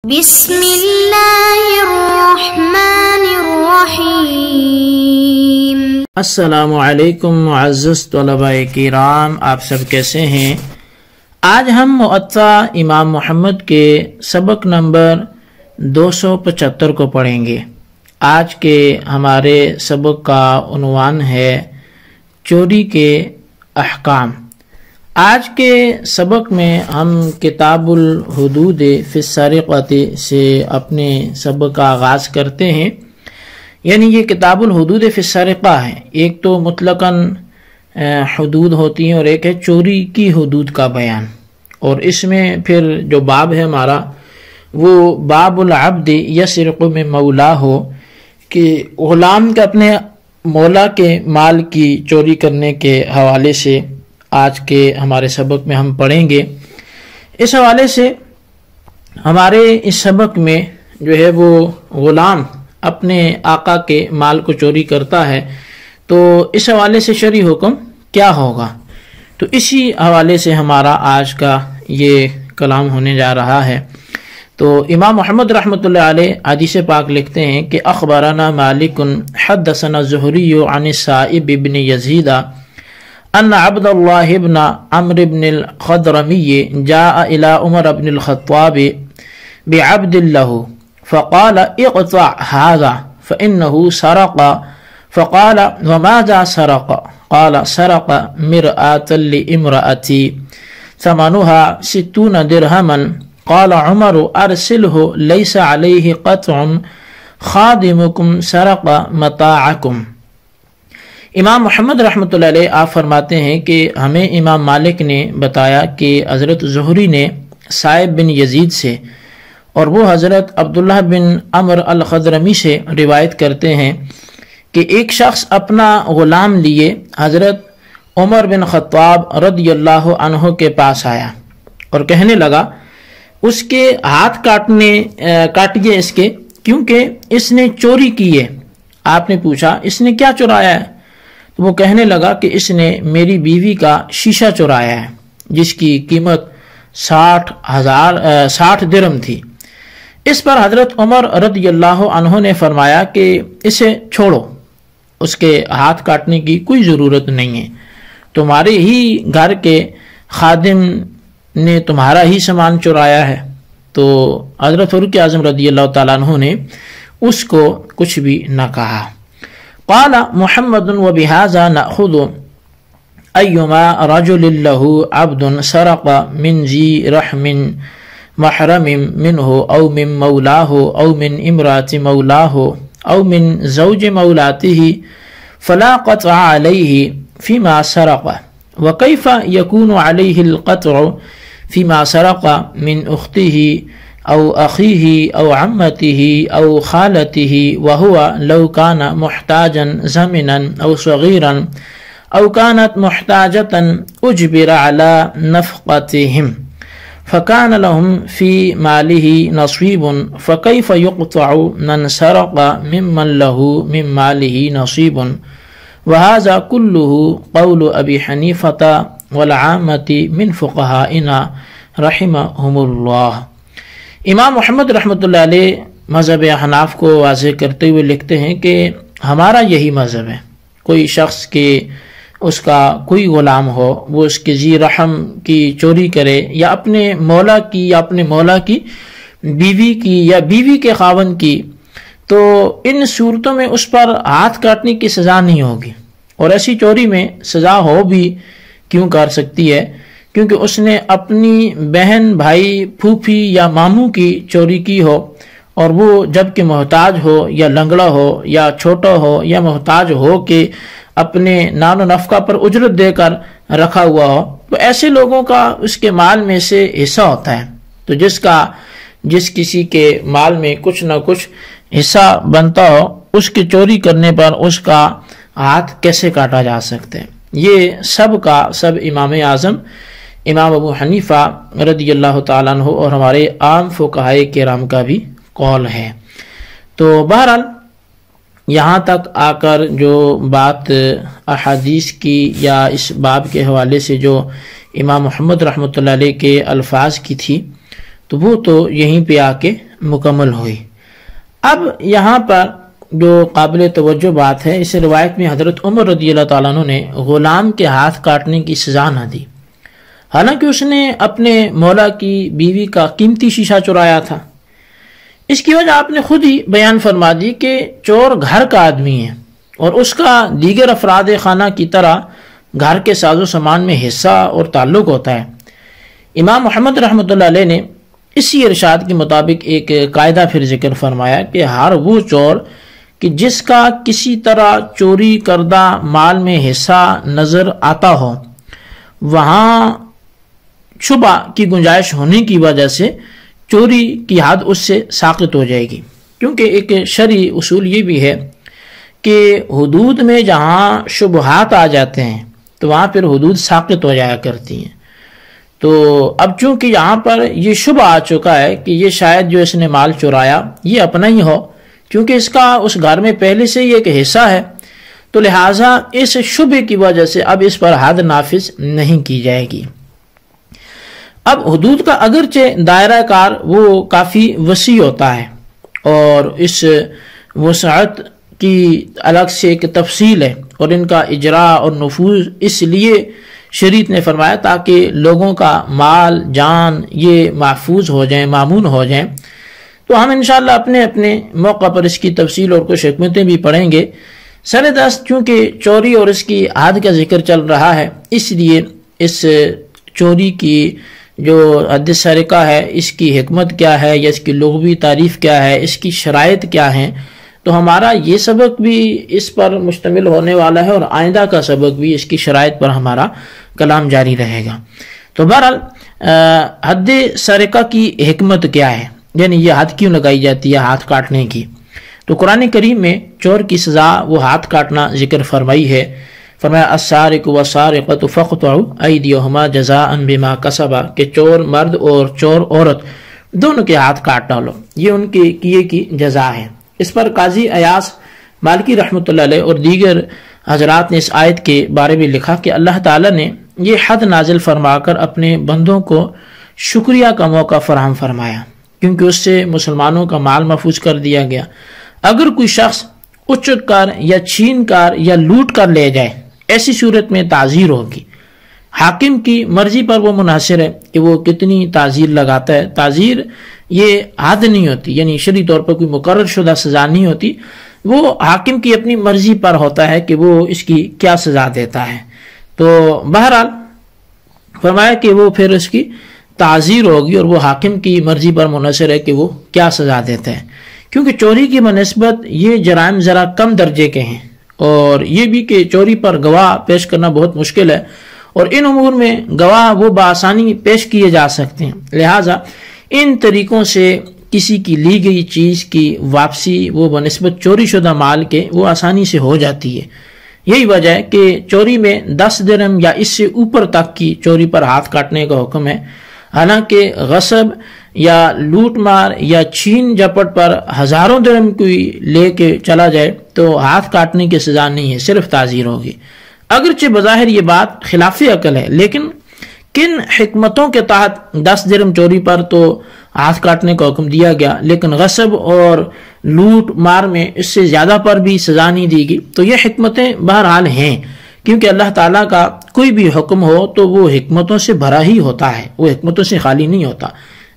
بسم اللہ الرحمن الرحیم۔ السلام علیکم معزز طلباء کرام، آپ سب کیسے ہیں؟ آج ہم موطا امام محمد کے سبق نمبر 275 کو پڑھیں گے۔ آج کے ہمارے سبق کا عنوان ہے چوری کے احکام۔ آج کے سبق میں ہم کتاب الحدود فی السرقۃ سے اپنے سبق کا آغاز کرتے ہیں۔ یعنی یہ کتاب الحدود فی السرقہ ہے۔ ایک تو مطلقاً حدود ہوتی ہیں اور ایک ہے چوری کی حدود کا بیان، اور اس میں پھر جو باب ہے ہمارا وہ باب العبد یسرق من مولا ہو، کہ غلام کا اپنے مولا کے مال کی چوری کرنے کے حوالے سے آج کے ہمارے سبق میں ہم پڑھیں گے۔ اس حوالے سے ہمارے اس سبق میں جو ہے وہ غلام اپنے آقا کے مال کو چوری کرتا ہے، تو اس حوالے سے شرعی حکم کیا ہوگا، تو اسی حوالے سے ہمارا آج کا یہ کلام ہونے جا رہا ہے۔ تو امام محمد رحمۃ اللہ علیہ حدیث پاک لکھتے ہیں کہ اخبرنا مالک حدثنا الزہری عن السائب بن یزید ان عبد اللہ بن عمرو بن الخضرمی جاء الى عمر بن الخطاب بعبد له فقال اقطع هذا فإنه سرق، فقال وماذا سرق؟ قال سرق مرآة لامرأتي ثمنها 60 درهما، قال عمر ارسله ليس عليه قطع خادمكم سرق متاعكم۔ امام محمد رحمۃ اللہ علیہ آپ فرماتے ہیں کہ ہمیں امام مالک نے بتایا کہ حضرت زہری نے سائب بن یزید سے، اور وہ حضرت عبداللہ بن عمر الخضرمی سے روایت کرتے ہیں کہ ایک شخص اپنا غلام لیے حضرت عمر بن خطاب رضی اللہ عنہ کے پاس آیا اور کہنے لگا اس کے ہاتھ کاٹیے اس کے، کیونکہ اس نے چوری کی ہے۔ آپ نے پوچھا اس نے کیا چرایا ہے؟ تو وہ کہنے لگا کہ اس نے میری بیوی کا شیشہ چرایا ہے، جس کی قیمت 60 درہم تھی۔ اس پر حضرت عمر رضی اللہ عنہ نے فرمایا کہ اسے چھوڑو، اس کے ہاتھ کاٹنے کی کوئی ضرورت نہیں ہے، تمہارے ہی گھر کے خادم نے تمہارا ہی سامان چرایا ہے۔ تو حضرت فاروق اعظم رضی اللہ تعالیٰ عنہ نے اس کو کچھ بھی نہ کہا۔ قال محمد وبهذا نأخذ أيما رجل له عبد سرق من ذي رحم محرم منه أو من مولاه أو من امرأة مولاه أو من زوج مولاته فلا قطع عليه فيما سرق، وكيف يكون عليه القطع فيما سرق من أخته أو أخيه أو عمته أو خالته وهو لو كان محتاجا زمنا أو صغيرا أو كانت محتاجة أجبر على نفقتهم فكان لهم في ماله نصيب، فكيف يقطع من سرق ممن له من ماله نصيب؟ وهذا كله قول أبي حنيفة والعامة من فقهائنا رحمهم الله۔ امام محمد رحمۃ اللہ علیہ مذہب حناف کو واضح کرتے ہوئے لکھتے ہیں کہ ہمارا یہی مذہب ہے، کوئی شخص کے اس کا کوئی غلام ہو، وہ اس کے ذی رحم کی چوری کرے یا اپنے مولا کی یا اپنے مولا کی بیوی کی یا بیوی کے خاوند کی، تو ان صورتوں میں اس پر ہاتھ کاٹنے کی سزا نہیں ہوگی، اور ایسی چوری میں سزا ہو بھی کیوں کر سکتی ہے، کیونکہ اس نے اپنی بہن، بھائی، پھوپھی یا ماموں کی چوری کی ہو، اور وہ جب کہ محتاج ہو یا لنگڑا ہو یا چھوٹا ہو یا محتاج ہو کہ اپنے نان و نفقہ پر اجرت دے کر رکھا ہوا ہو، تو ایسے لوگوں کا اس کے مال میں سے حصہ ہوتا ہے۔ تو جس کسی کے مال میں کچھ نہ کچھ حصہ بنتا ہو، اس کی چوری کرنے پر اس کا ہاتھ کیسے کاٹا جا سکتا ہے؟ یہ سب کا سب امام اعظم امام ابو حنیفہ رضی اللہ تعالیٰ عنہ اور ہمارے عام فقہائے کرام کا بھی قول ہے۔ تو بہرحال یہاں تک آ کر جو بات احادیث کی یا اس باب کے حوالے سے جو امام محمد رحمۃ اللہ علیہ کے الفاظ کی تھی، تو وہ تو یہیں پہ آ کے مکمل ہوئی۔ اب یہاں پر جو قابل توجہ بات ہے، اس روایت میں حضرت عمر رضی اللہ تعالیٰ عنہ نے غلام کے ہاتھ کاٹنے کی سزا نہ دی، حالانکہ اس نے اپنے مولا کی بیوی کا قیمتی شیشہ چرایا تھا۔ اس کی وجہ آپ نے خود ہی بیان فرما دی کہ چور گھر کا آدمی ہے اور اس کا دیگر افراد خانہ کی طرح گھر کے ساز و سامان میں حصہ اور تعلق ہوتا ہے۔ امام محمد رحمۃ اللہ علیہ نے اسی ارشاد کے مطابق ایک قاعدہ پھر ذکر فرمایا کہ ہر وہ چور کہ جس کا کسی طرح چوری کردہ مال میں حصہ نظر آتا ہو، وہاں شبہ کی گنجائش ہونے کی وجہ سے چوری کی حد اس سے ساقط ہو جائے گی، کیونکہ ایک شرعی اصول یہ بھی ہے کہ حدود میں جہاں شبہات آ جاتے ہیں تو وہاں پھر حدود ساقط ہو جایا کرتی ہیں۔ تو اب چونکہ یہاں پر یہ شبہ آ چکا ہے کہ یہ شاید جو اس نے مال چرایا یہ اپنا ہی ہو، کیونکہ اس کا اس گھر میں پہلے سے ہی ایک حصہ ہے، تو لہٰذا اس شبہ کی وجہ سے اب اس پر حد نافذ نہیں کی جائے گی۔ اب حدود کا اگرچہ دائرہ کار وہ کافی وسیع ہوتا ہے اور اس وسعت کی الگ سے ایک تفصیل ہے، اور ان کا اجراء اور نفوذ اس لیے شریعت نے فرمایا تاکہ لوگوں کا مال جان یہ محفوظ ہو جائیں، مامون ہو جائیں۔ تو ہم انشاءاللہ اپنے اپنے موقع پر اس کی تفصیل اور کچھ حکمتیں بھی پڑھیں گے۔ سر دست چونکہ چوری اور اس کی حد کا ذکر چل رہا ہے، اس لیے اس چوری کی جو حد سرقہ ہے اس کی حکمت کیا ہے یا اس کی لغوی تعریف کیا ہے، اس کی شرائط کیا ہیں، تو ہمارا یہ سبق بھی اس پر مشتمل ہونے والا ہے، اور آئندہ کا سبق بھی اس کی شرائط پر ہمارا کلام جاری رہے گا۔ تو بہرحال حد سرقہ کی حکمت کیا ہے، یعنی یہ حد کیوں لگائی جاتی ہے ہاتھ کاٹنے کی؟ تو قرآن کریم میں چور کی سزا وہ ہاتھ کاٹنا ذکر فرمائی ہے۔ فرمایا السارق والسارقۃ فاقطعوا ایدیہما جزاء بما کسبا، کہ چور مرد اور چور عورت دونوں کے ہاتھ کاٹ ڈالو، یہ ان کے کیے کی جزا ہے۔ اس پر قاضی ایاس مالکی رحمۃ اللہ علیہ اور دیگر حضرات نے اس آیت کے بارے میں لکھا کہ اللہ تعالیٰ نے یہ حد نازل فرما کر اپنے بندوں کو شکریہ کا موقع فراہم فرمایا، کیونکہ اس سے مسلمانوں کا مال محفوظ کر دیا گیا۔ اگر کوئی شخص اچک کر یا چھین کر یا لوٹ کر لے جائے، ایسی صورت میں تعزیر ہوگی۔ حاکم کی مرضی پر وہ منحصر ہے کہ وہ کتنی تعزیر لگاتا ہے۔ تعزیر یہ حد نہیں ہوتی، یعنی شرعی طور پر کوئی مقرر شدہ سزا نہیں ہوتی، وہ حاکم کی اپنی مرضی پر ہوتا ہے کہ وہ اس کی کیا سزا دیتا ہے۔ تو بہرحال فرمایا کہ وہ پھر اس کی تعزیر ہوگی، اور وہ حاکم کی مرضی پر منحصر ہے کہ وہ کیا سزا دیتا ہے، کیونکہ چوری کی بنسبت یہ جرائم ذرا کم درجے کے ہیں، اور یہ بھی کہ چوری پر گواہ پیش کرنا بہت مشکل ہے، اور ان امور میں گواہ وہ بآسانی پیش کیے جا سکتے ہیں، لہٰذا ان طریقوں سے کسی کی لی گئی چیز کی واپسی وہ بنسبت چوری شدہ مال کے وہ آسانی سے ہو جاتی ہے۔ یہی وجہ ہے کہ چوری میں 10 درہم یا اس سے اوپر تک کی چوری پر ہاتھ کاٹنے کا حکم ہے، حالانکہ غصب یا لوٹ مار یا چھین جھپٹ پر ہزاروں درہم کوئی لے کے چلا جائے تو ہاتھ کاٹنے کی سزا نہیں ہے، صرف تعزیر ہوگی۔ اگرچہ بظاہر یہ بات خلاف عقل ہے، لیکن کن حکمتوں کے تحت 10 درہم چوری پر تو ہاتھ کاٹنے کا حکم دیا گیا، لیکن غصب اور لوٹ مار میں اس سے زیادہ پر بھی سزا نہیں دی گئی؟ تو یہ حکمتیں بہرحال ہیں، کیونکہ اللہ تعالیٰ کا کوئی بھی حکم ہو تو وہ حکمتوں سے بھرا ہی ہوتا ہے، وہ حکمتوں سے خالی نہیں ہوتا۔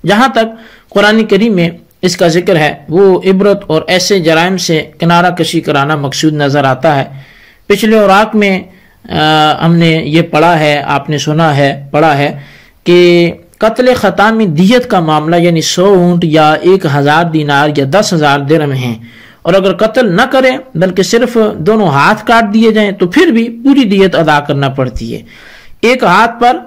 جہاں تک قرآن کریم میں اس کا ذکر ہے وہ عبرت اور ایسے جرائم سے کنارہ کشی کرانا مقصود نظر آتا ہے۔ پچھلے اوراق میں ہم نے یہ پڑھا ہے، آپ نے سنا ہے، پڑھا ہے کہ قتل خطا میں دیت کا معاملہ یعنی 100 اونٹ یا 1000 دینار یا 10,000 درہم ہیں، اور اگر قتل نہ کریں بلکہ صرف دونوں ہاتھ کاٹ دیے جائیں تو پھر بھی پوری دیت ادا کرنا پڑتی ہے۔ ایک ہاتھ پر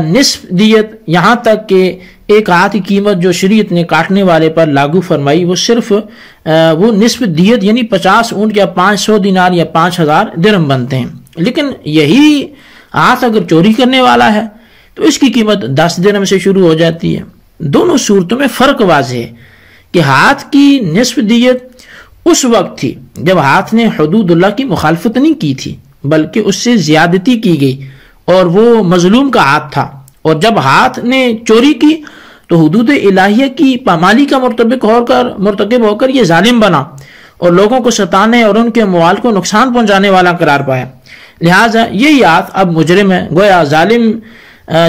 نصف دیت، یہاں تک کہ ایک ہاتھ کی قیمت جو شریعت نے کاٹنے والے پر لاگو فرمائی وہ صرف وہ نصف دیت یعنی 50 اونٹ یا 500 دینار یا 5000 درہم بنتے ہیں۔ لیکن یہی ہاتھ اگر چوری کرنے والا ہے تو اس کی قیمت 10 درہم سے شروع ہو جاتی ہے۔ دونوں صورتوں میں فرق واضح ہے کہ ہاتھ کی نصف دیت اس وقت تھی جب ہاتھ نے حدود اللہ کی مخالفت نہیں کی تھی بلکہ اس سے زیادتی کی گئی اور وہ مظلوم کا ہاتھ تھا، اور جب ہاتھ نے چوری کی تو حدود الہیہ کی پامالی کا مرتکب ہو کر یہ ظالم بنا اور لوگوں کو ستانے اور ان کے اموال کو نقصان پہنچانے والا قرار پایا. لہٰذا یہ ہاتھ اب مجرم ہے. گویا ظالم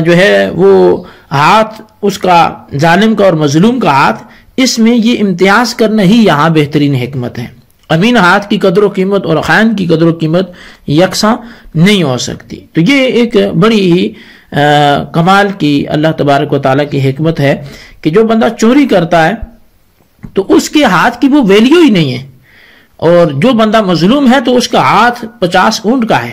جو ہے وہ ہاتھ، اس کا ظالم کا اور مظلوم کا ہاتھ، اس میں یہ امتیاز کرنا ہی یہاں بہترین حکمت ہے. امین ہاتھ کی قدر و قیمت اور خائن کی قدر و قیمت یکساں نہیں ہو سکتی. تو یہ ایک بڑی ہی کمال کی اللہ تبارک و تعالیٰ کی حکمت ہے کہ جو بندہ چوری کرتا ہے تو اس کے ہاتھ کی وہ ویلیو ہی نہیں ہے، اور جو بندہ مظلوم ہے تو اس کا ہاتھ 50 اونٹ کا ہے،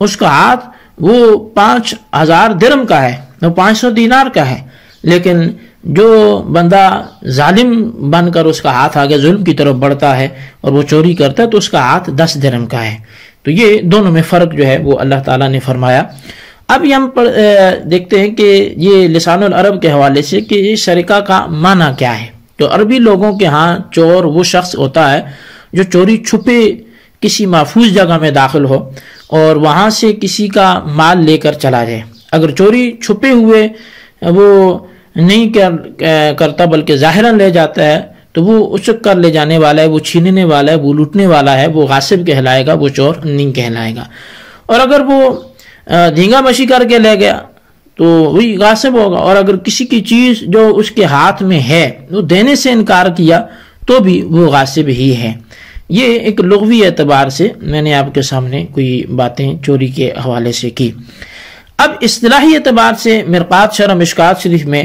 اس کا ہاتھ وہ 5000 درم کا ہے، وہ 500 دینار کا ہے. لیکن جو بندہ ظالم بن کر اس کا ہاتھ آگے ظلم کی طرف بڑھتا ہے اور وہ چوری کرتا ہے تو اس کا ہاتھ 10 درم کا ہے. تو یہ دونوں میں فرق جو ہے وہ اللہ تعالیٰ نے فرمایا. اب یہ ہم دیکھتے ہیں کہ یہ لسان العرب کے حوالے سے کہ یہ سرقہ کا معنی کیا ہے. تو عربی لوگوں کے ہاں چور وہ شخص ہوتا ہے جو چوری چھپے کسی محفوظ جگہ میں داخل ہو اور وہاں سے کسی کا مال لے کر چلا جائے. اگر چوری چھپے ہوئے وہ نہیں کرتا بلکہ ظاہراً لے جاتا ہے تو وہ اچک کر لے جانے والا ہے، وہ چھیننے والا ہے، وہ لوٹنے والا ہے، وہ غاصب کہلائے گا، وہ چور نہیں کہلائے گا. اور اگر وہ دھینگا مشی کر کے لے گیا تو وہی غاصب ہوگا. اور اگر کسی کی چیز جو اس کے ہاتھ میں ہے وہ دینے سے انکار کیا تو بھی وہ غاصب ہی ہے. یہ ایک لغوی اعتبار سے میں نے آپ کے سامنے کوئی باتیں چوری کے حوالے سے کی. اب اصطلاحی اعتبار سے مرقات شرح مشکات شریف میں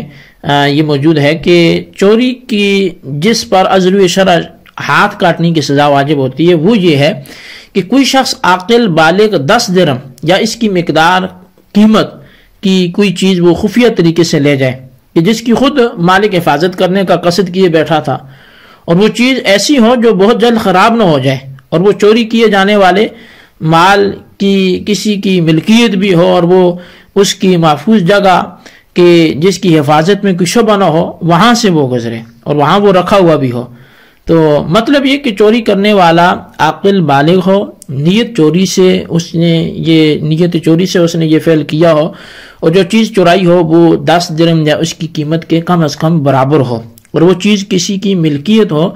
یہ موجود ہے کہ چوری کی جس پر عزل شرع ہاتھ کاٹنے کی سزا واجب ہوتی ہے وہ یہ ہے کہ کوئی شخص عاقل بالغ 10 درم یا اس کی مقدار قیمت کی کوئی چیز وہ خفیہ طریقے سے لے جائے کہ جس کی خود مالک حفاظت کرنے کا قصد کیے بیٹھا تھا، اور وہ چیز ایسی ہو جو بہت جلد خراب نہ ہو جائے، اور وہ چوری کیے جانے والے مال کی کسی کی ملکیت بھی ہو اور وہ اس کی محفوظ جگہ کہ جس کی حفاظت میں کوئی شبہ نہ ہو وہاں سے وہ گزرے اور وہاں وہ رکھا ہوا بھی ہو. تو مطلب یہ کہ چوری کرنے والا عاقل بالغ ہو، نیت چوری سے اس نے یہ فعل کیا ہو، اور جو چیز چورائی ہو وہ 10 درم یا اس کی قیمت کے کم از کم برابر ہو، اور وہ چیز کسی کی ملکیت ہو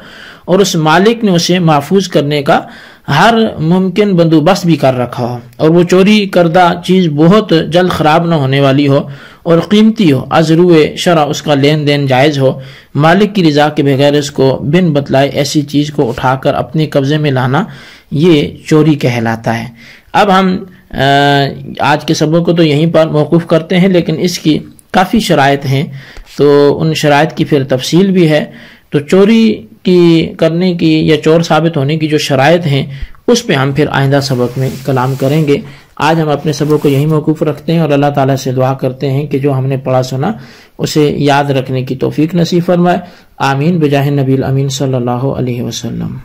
اور اس مالک نے اسے محفوظ کرنے کا ہر ممکن بندوبست بھی کر رکھا ہو، اور وہ چوری کردہ چیز بہت جلد خراب نہ ہونے والی ہو اور قیمتی ہو، از روئے شرع اس کا لین دین جائز ہو، مالک کی رضا کے بغیر اس کو بن بتلائے ایسی چیز کو اٹھا کر اپنے قبضے میں لانا یہ چوری کہلاتا ہے. اب ہم آج کے سبق کو تو یہیں پر موقوف کرتے ہیں، لیکن اس کی کافی شرائط ہیں، تو ان شرائط کی پھر تفصیل بھی ہے. تو چوری کی کرنے کی یا چور ثابت ہونے کی جو شرائط ہیں اس پہ ہم پھر آئندہ سبق میں کلام کریں گے. آج ہم اپنے سبق کو یہیں موقوف رکھتے ہیں اور اللہ تعالیٰ سے دعا کرتے ہیں کہ جو ہم نے پڑھا سنا اسے یاد رکھنے کی توفیق نصیب فرمائے. آمین بجاہ نبی الامین صلی اللہ علیہ وسلم.